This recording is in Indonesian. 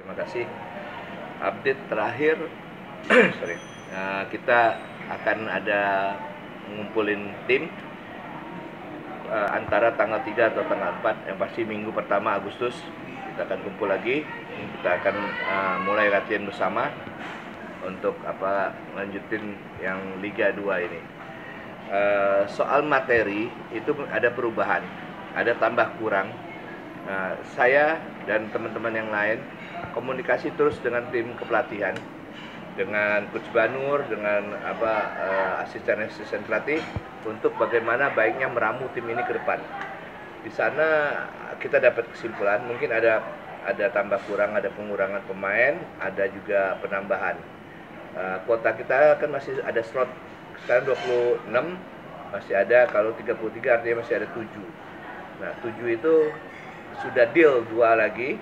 Terima kasih. Update terakhir, sorry, kita akan ada ngumpulin tim antara tanggal 3 atau tanggal 4, yang pasti minggu pertama Agustus kita akan kumpul lagi. Kita akan mulai latihan bersama untuk lanjutin yang Liga 2 ini. Soal materi itu ada perubahan, ada tambah kurang. Saya dan teman-teman yang lain komunikasi terus dengan tim kepelatihan, dengan Coach Banur, dengan asisten pelatih untuk bagaimana baiknya meramu tim ini ke depan. Di sana kita dapat kesimpulan mungkin ada tambah kurang, ada pengurangan pemain, ada juga penambahan. Kuota kita kan masih ada slot sekarang 26, masih ada, kalau 33 artinya masih ada 7. Nah, 7 itu sudah deal 2 lagi.